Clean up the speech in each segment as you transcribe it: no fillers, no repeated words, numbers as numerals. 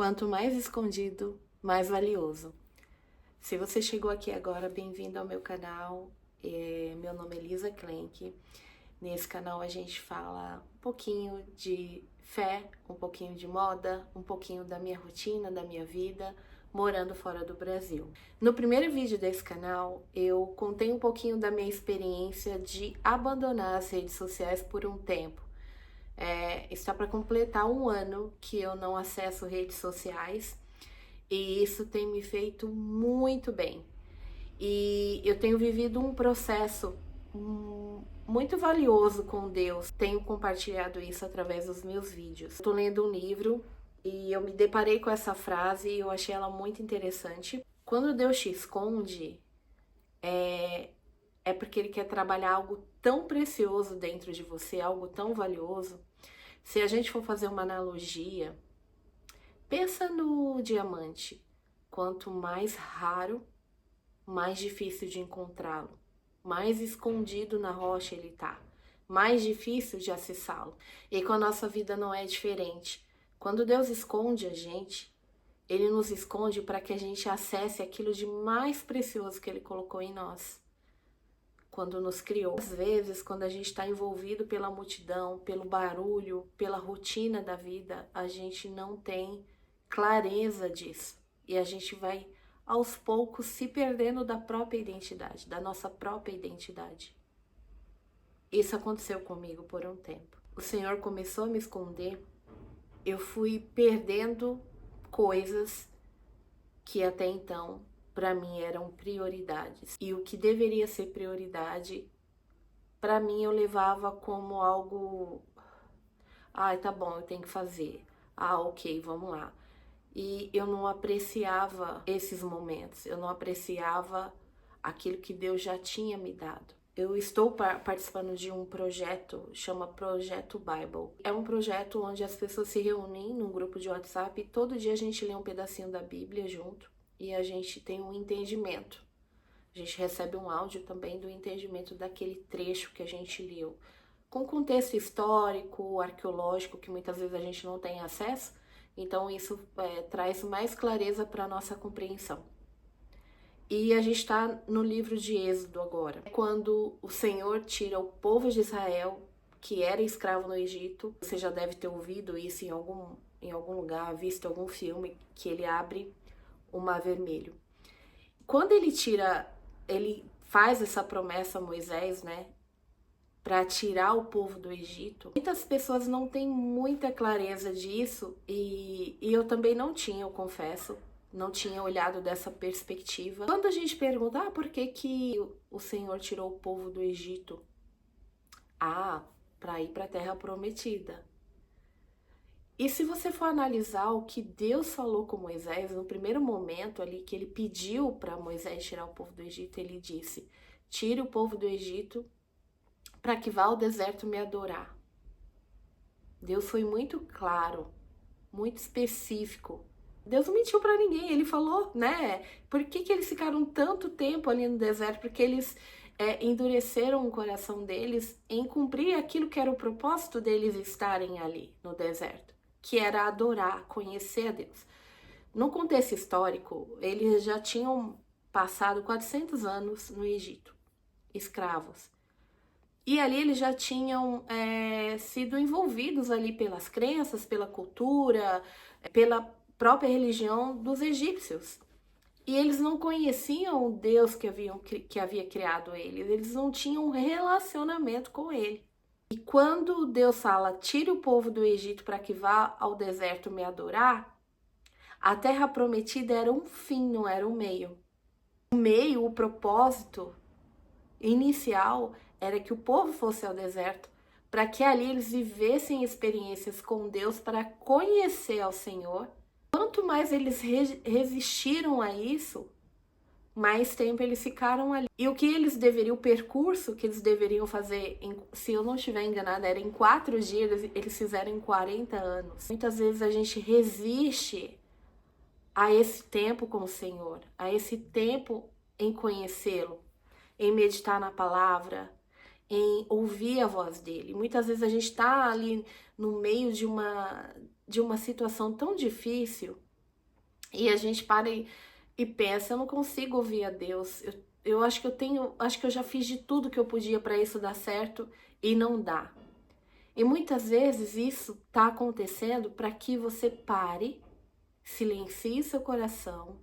Quanto mais escondido, mais valioso. Se você chegou aqui agora, bem-vindo ao meu canal. Meu nome é Lisa Klenk. Nesse canal a gente fala um pouquinho de fé, um pouquinho de moda, um pouquinho da minha rotina, da minha vida, morando fora do Brasil. No primeiro vídeo desse canal, eu contei um pouquinho da minha experiência de abandonar as redes sociais por um tempo. Está para completar um ano que eu não acesso redes sociais e isso tem me feito muito bem. E eu tenho vivido um processo muito valioso com Deus. Tenho compartilhado isso através dos meus vídeos. Estou lendo um livro e eu me deparei com essa frase e eu achei ela muito interessante. Quando Deus te esconde, é porque Ele quer trabalhar algo tão precioso dentro de você, algo tão valioso. Se a gente for fazer uma analogia, pensa no diamante. Quanto mais raro, mais difícil de encontrá-lo. Mais escondido na rocha ele tá. Mais difícil de acessá-lo. E com a nossa vida não é diferente. Quando Deus esconde a gente, Ele nos esconde para que a gente acesse aquilo de mais precioso que Ele colocou em nós. Quando nos criou. Às vezes, quando a gente está envolvido pela multidão, pelo barulho, pela rotina da vida, a gente não tem clareza disso. E a gente vai, aos poucos, se perdendo da própria identidade, da nossa própria identidade. Isso aconteceu comigo por um tempo. O Senhor começou a me esconder, eu fui perdendo coisas que até então para mim eram prioridades. E o que deveria ser prioridade, para mim eu levava como algo, tá bom, eu tenho que fazer. Ok, vamos lá. E eu não apreciava esses momentos, eu não apreciava aquilo que Deus já tinha me dado. Eu estou participando de um projeto, chama Projeto Bible. É um projeto onde as pessoas se reúnem num grupo de WhatsApp e todo dia a gente lê um pedacinho da Bíblia junto e a gente tem um entendimento. A gente recebe um áudio também do entendimento daquele trecho que a gente leu. Com contexto histórico, arqueológico, que muitas vezes a gente não tem acesso, então isso traz mais clareza para a nossa compreensão. E a gente está no livro de Êxodo agora, quando o Senhor tira o povo de Israel, que era escravo no Egito. Você já deve ter ouvido isso em algum lugar, visto algum filme, que ele abre o Mar Vermelho. Quando ele faz essa promessa a Moisés, né, para tirar o povo do Egito, muitas pessoas não têm muita clareza disso e eu também não tinha, eu confesso, não tinha olhado dessa perspectiva. Quando a gente pergunta, por que o Senhor tirou o povo do Egito? Para ir para a Terra Prometida. E se você for analisar o que Deus falou com Moisés, no primeiro momento ali que ele pediu para Moisés tirar o povo do Egito, ele disse: tire o povo do Egito para que vá ao deserto me adorar. Deus foi muito claro, muito específico. Deus não mentiu para ninguém, ele falou, né? Por que eles ficaram tanto tempo ali no deserto? Porque eles endureceram o coração deles em cumprir aquilo que era o propósito deles estarem ali no deserto, que era adorar, conhecer a Deus. No contexto histórico, eles já tinham passado 400 anos no Egito, escravos. E ali eles já tinham sido envolvidos ali pelas crenças, pela cultura, pela própria religião dos egípcios. E eles não conheciam o Deus que havia criado eles não tinham um relacionamento com ele. E quando Deus fala, tire o povo do Egito para que vá ao deserto me adorar, a terra prometida era um fim, não era um meio. O meio, o propósito inicial era que o povo fosse ao deserto, para que ali eles vivessem experiências com Deus, para conhecer ao Senhor. Quanto mais eles resistiram a isso, mais tempo eles ficaram ali. E o percurso que eles deveriam fazer, se eu não estiver enganada, era em 4 dias, eles fizeram em 40 anos. Muitas vezes a gente resiste a esse tempo com o Senhor, a esse tempo em conhecê-lo, em meditar na palavra, em ouvir a voz dele. Muitas vezes a gente está ali no meio de uma situação tão difícil E a gente para e pensa, eu não consigo ouvir a Deus. Eu acho que acho que eu já fiz de tudo que eu podia para isso dar certo e não dá. E muitas vezes isso está acontecendo para que você pare, silencie seu coração,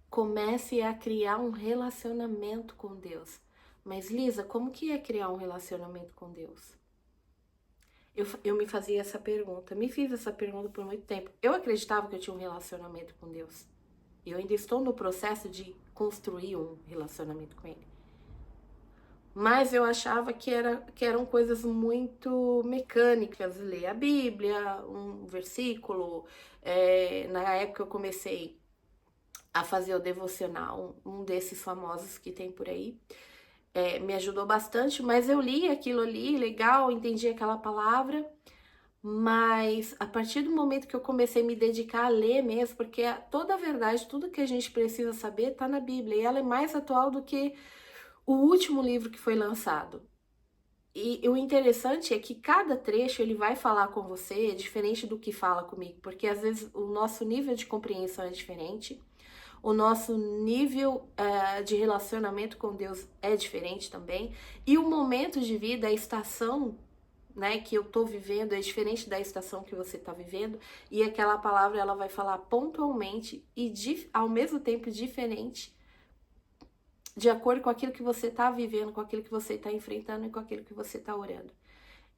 comece a criar um relacionamento com Deus. Mas Lisa, como que é criar um relacionamento com Deus? Eu me fazia essa pergunta, me fiz essa pergunta por muito tempo. Eu acreditava que eu tinha um relacionamento com Deus. E eu ainda estou no processo de construir um relacionamento com Ele. Mas eu achava que eram coisas muito mecânicas, ler a Bíblia, um versículo. Na época eu comecei a fazer o devocional, um desses famosos que tem por aí. Me ajudou bastante, mas eu li aquilo ali, legal, entendi aquela palavra, mas a partir do momento que eu comecei a me dedicar a ler mesmo, porque toda a verdade, tudo que a gente precisa saber está na Bíblia, e ela é mais atual do que o último livro que foi lançado. E o interessante é que cada trecho ele vai falar com você, é diferente do que fala comigo, porque às vezes o nosso nível de compreensão é diferente, o nosso nível de relacionamento com Deus é diferente também, e o momento de vida, a estação, né, que eu tô vivendo é diferente da estação que você tá vivendo, e aquela palavra ela vai falar pontualmente e ao mesmo tempo diferente, de acordo com aquilo que você tá vivendo, com aquilo que você tá enfrentando e com aquilo que você tá orando.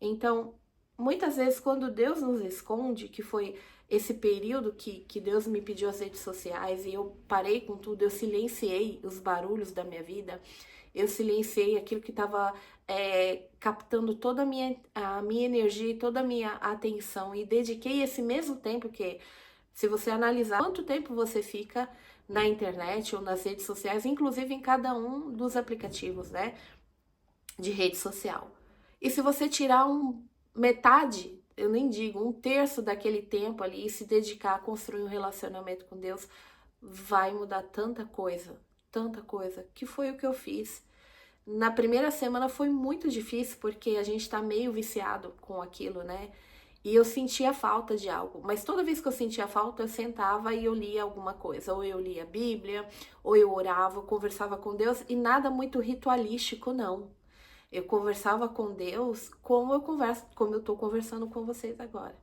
Então, muitas vezes quando Deus nos esconde, que foi esse período que Deus me pediu as redes sociais e eu parei com tudo, eu silenciei os barulhos da minha vida, eu silenciei aquilo que estava captando toda a minha energia e toda a minha atenção e dediquei esse mesmo tempo que, se você analisar quanto tempo você fica na internet ou nas redes sociais, inclusive em cada um dos aplicativos, né, de rede social. E se você tirar metade, eu nem digo, um terço daquele tempo ali e se dedicar a construir um relacionamento com Deus, vai mudar tanta coisa, que foi o que eu fiz. Na primeira semana foi muito difícil, porque a gente tá meio viciado com aquilo, né? E eu sentia falta de algo, mas toda vez que eu sentia falta, eu sentava e eu lia alguma coisa. Ou eu lia a Bíblia, ou eu orava, eu conversava com Deus, e nada muito ritualístico, não. Eu conversava com Deus como eu tô conversando com vocês agora.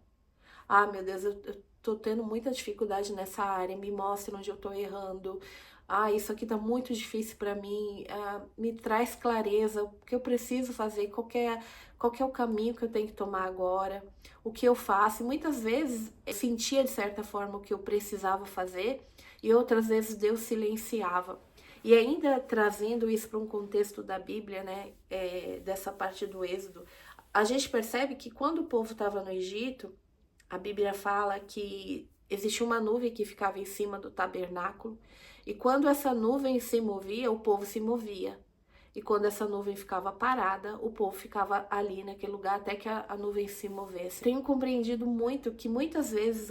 Ah, meu Deus, eu tô tendo muita dificuldade nessa área, me mostra onde eu tô errando. Ah, isso aqui tá muito difícil para mim. Me traz clareza, o que eu preciso fazer, qual que é o caminho que eu tenho que tomar agora, o que eu faço. E muitas vezes eu sentia de certa forma o que eu precisava fazer e outras vezes Deus silenciava. E ainda trazendo isso para um contexto da Bíblia, né, dessa parte do Êxodo, a gente percebe que quando o povo estava no Egito, a Bíblia fala que existia uma nuvem que ficava em cima do tabernáculo, e quando essa nuvem se movia, o povo se movia. E quando essa nuvem ficava parada, o povo ficava ali naquele lugar até que a nuvem se movesse. Tenho compreendido muito que muitas vezes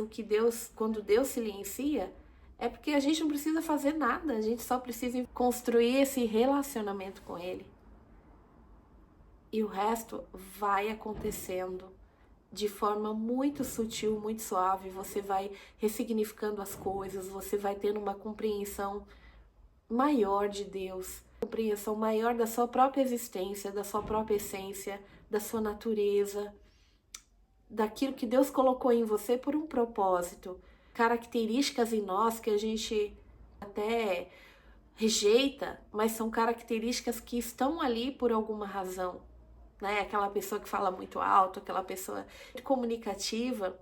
quando Deus silencia, é porque a gente não precisa fazer nada, a gente só precisa construir esse relacionamento com Ele. E o resto vai acontecendo de forma muito sutil, muito suave. Você vai ressignificando as coisas, você vai tendo uma compreensão maior de Deus, compreensão maior da sua própria existência, da sua própria essência, da sua natureza, daquilo que Deus colocou em você por um propósito, características em nós que a gente até rejeita, mas são características que estão ali por alguma razão, né? Aquela pessoa que fala muito alto, aquela pessoa comunicativa,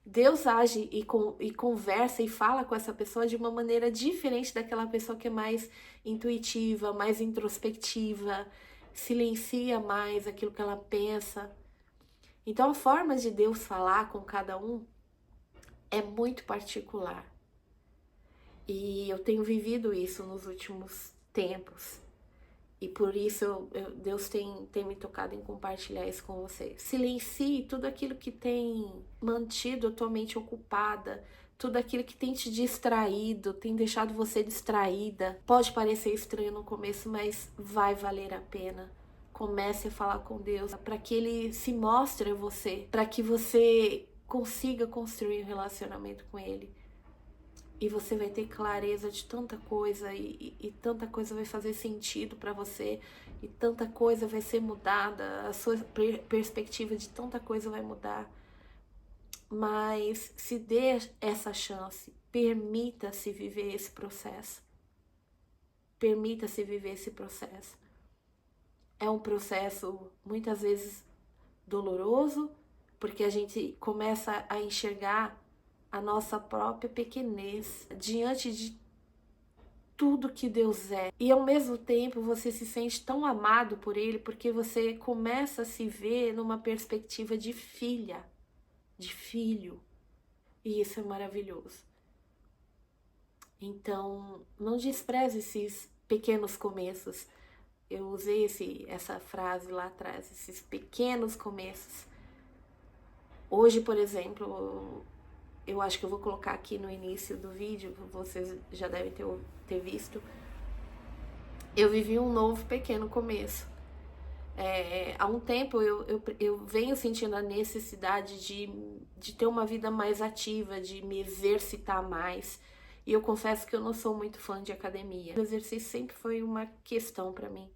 Deus age e conversa e fala com essa pessoa de uma maneira diferente daquela pessoa que é mais intuitiva, mais introspectiva, silencia mais aquilo que ela pensa. Então a forma de Deus falar com cada um é muito particular. E eu tenho vivido isso nos últimos tempos. E por isso Deus tem me tocado em compartilhar isso com você. Silencie tudo aquilo que tem mantido a tua mente ocupada, tudo aquilo que tem te distraído, tem deixado você distraída. Pode parecer estranho no começo, mas vai valer a pena. Comece a falar com Deus para que Ele se mostre a você, para que você consiga construir um relacionamento com Ele. e você vai ter clareza de tanta coisa e tanta coisa vai fazer sentido para você e tanta coisa vai ser mudada, a sua perspectiva de tanta coisa vai mudar. Mas se dê essa chance, permita-se viver esse processo. Permita-se viver esse processo. É um processo muitas vezes doloroso, porque a gente começa a enxergar a nossa própria pequenez diante de tudo que Deus é. E ao mesmo tempo você se sente tão amado por Ele, porque você começa a se ver numa perspectiva de filha, de filho. E isso é maravilhoso. Então, não despreze esses pequenos começos. Eu usei essa frase lá atrás, esses pequenos começos. Hoje, por exemplo, eu acho que eu vou colocar aqui no início do vídeo, vocês já devem ter visto. Eu vivi um novo pequeno começo. Há um tempo eu venho sentindo a necessidade de ter uma vida mais ativa, de me exercitar mais. E eu confesso que eu não sou muito fã de academia. O exercício sempre foi uma questão para mim.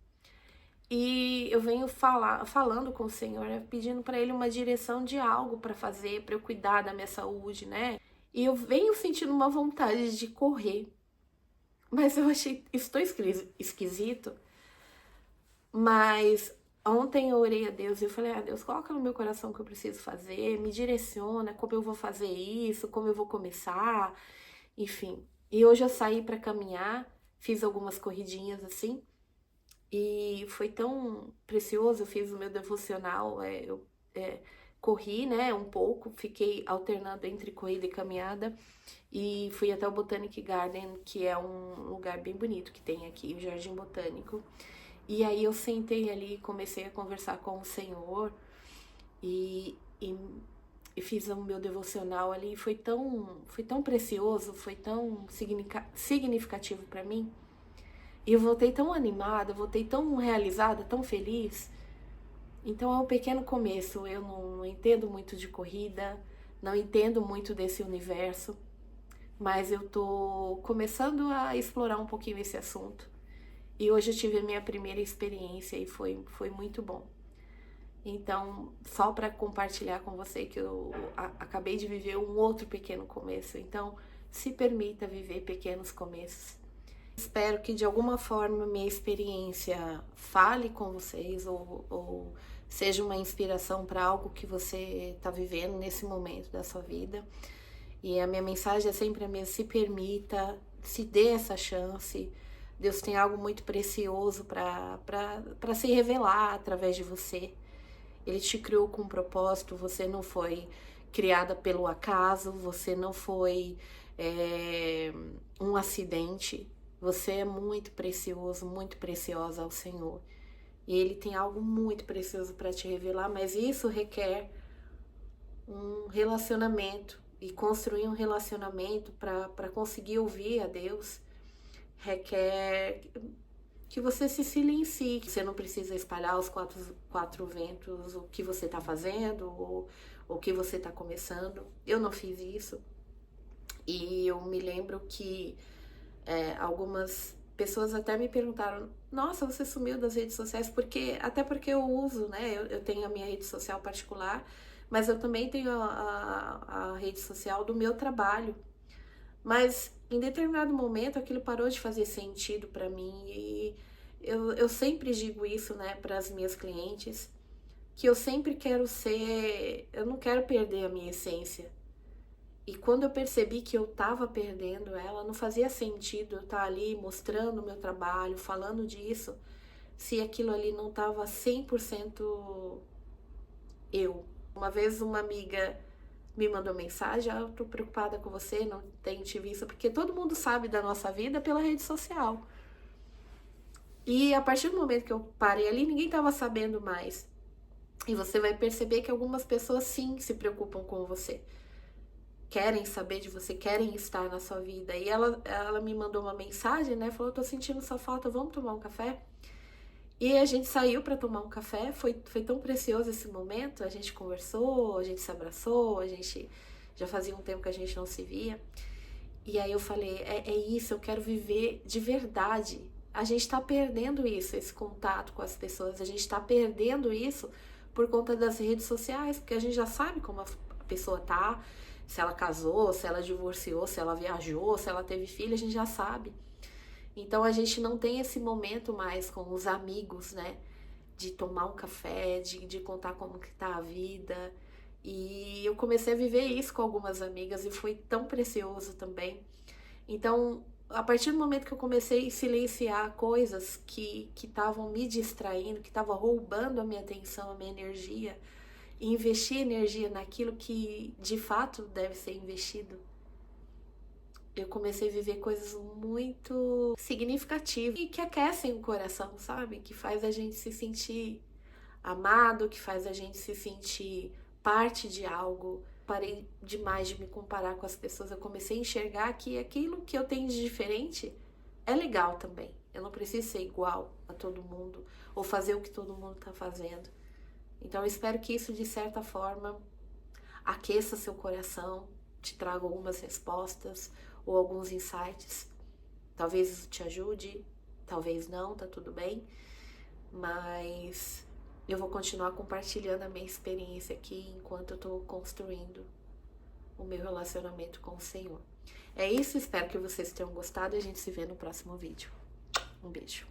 E eu venho falando com o Senhor, pedindo para Ele uma direção de algo para fazer, para eu cuidar da minha saúde, né? E eu venho sentindo uma vontade de correr. Mas eu achei isso tão esquisito. Mas ontem eu orei a Deus e eu falei, Deus, coloca no meu coração o que eu preciso fazer, me direciona como eu vou fazer isso, como eu vou começar, enfim. E hoje eu saí para caminhar, fiz algumas corridinhas assim, e foi tão precioso. Eu fiz o meu devocional, corri, né, um pouco, fiquei alternando entre corrida e caminhada, e fui até o Botanic Garden, que é um lugar bem bonito que tem aqui, o Jardim Botânico. E aí eu sentei ali e comecei a conversar com o Senhor e fiz o meu devocional ali. E foi tão precioso, foi tão significativo para mim. E eu voltei tão animada, voltei tão realizada, tão feliz. Então é um pequeno começo. Eu não entendo muito de corrida, não entendo muito desse universo, mas eu tô começando a explorar um pouquinho esse assunto. E hoje eu tive a minha primeira experiência e foi muito bom. Então, só para compartilhar com você que eu acabei de viver um outro pequeno começo. Então, se permita viver pequenos começos. Espero que de alguma forma minha experiência fale com vocês ou seja uma inspiração para algo que você está vivendo nesse momento da sua vida. E a minha mensagem é sempre a mesma: se permita, se dê essa chance. Deus tem algo muito precioso para se revelar através de você. Ele te criou com um propósito, você não foi criada pelo acaso, você não foi um acidente. Você é muito precioso, muito preciosa ao Senhor. E Ele tem algo muito precioso para te revelar, mas isso requer um relacionamento. E construir um relacionamento para conseguir ouvir a Deus requer que você se silencie. Você não precisa espalhar os quatro ventos o que você está fazendo ou o que você está começando. Eu não fiz isso. E eu me lembro que algumas pessoas até me perguntaram: nossa, você sumiu das redes sociais? Até porque eu uso, né? Eu tenho a minha rede social particular, mas eu também tenho a rede social do meu trabalho. Mas em determinado momento aquilo parou de fazer sentido para mim. E eu sempre digo isso, né, para as minhas clientes, que eu sempre quero eu não quero perder a minha essência. E quando eu percebi que eu estava perdendo ela, não fazia sentido eu estar ali mostrando o meu trabalho, falando disso, se aquilo ali não estava 100% eu. Uma vez uma amiga me mandou mensagem: eu tô preocupada com você, não tenho te visto, porque todo mundo sabe da nossa vida pela rede social. E a partir do momento que eu parei ali, ninguém tava sabendo mais. E você vai perceber que algumas pessoas sim se preocupam com você. Querem saber de você, querem estar na sua vida. E ela me mandou uma mensagem, né? Falou: tô sentindo sua falta, vamos tomar um café? E a gente saiu para tomar um café, foi tão precioso esse momento. A gente conversou, a gente se abraçou, a gente já fazia um tempo que a gente não se via. E aí eu falei, é isso, eu quero viver de verdade. A gente tá perdendo isso, esse contato com as pessoas, a gente tá perdendo isso por conta das redes sociais, porque a gente já sabe como a pessoa tá, se ela casou, se ela divorciou, se ela viajou, se ela teve filho, a gente já sabe. Então a gente não tem esse momento mais com os amigos, né? De tomar um café, de contar como que tá a vida. E eu comecei a viver isso com algumas amigas e foi tão precioso também. Então, a partir do momento que eu comecei a silenciar coisas que estavam me distraindo, que estavam roubando a minha atenção, a minha energia, e investir energia naquilo que de fato deve ser investido, eu comecei a viver coisas muito significativas e que aquecem o coração, sabe? Que faz a gente se sentir amado, que faz a gente se sentir parte de algo. Parei demais de me comparar com as pessoas. Eu comecei a enxergar que aquilo que eu tenho de diferente é legal também. Eu não preciso ser igual a todo mundo ou fazer o que todo mundo está fazendo. Então eu espero que isso de certa forma aqueça seu coração, te traga algumas respostas ou alguns insights. Talvez isso te ajude, talvez não, tá tudo bem, mas eu vou continuar compartilhando a minha experiência aqui enquanto eu tô construindo o meu relacionamento com o Senhor. É isso, espero que vocês tenham gostado e a gente se vê no próximo vídeo. Um beijo.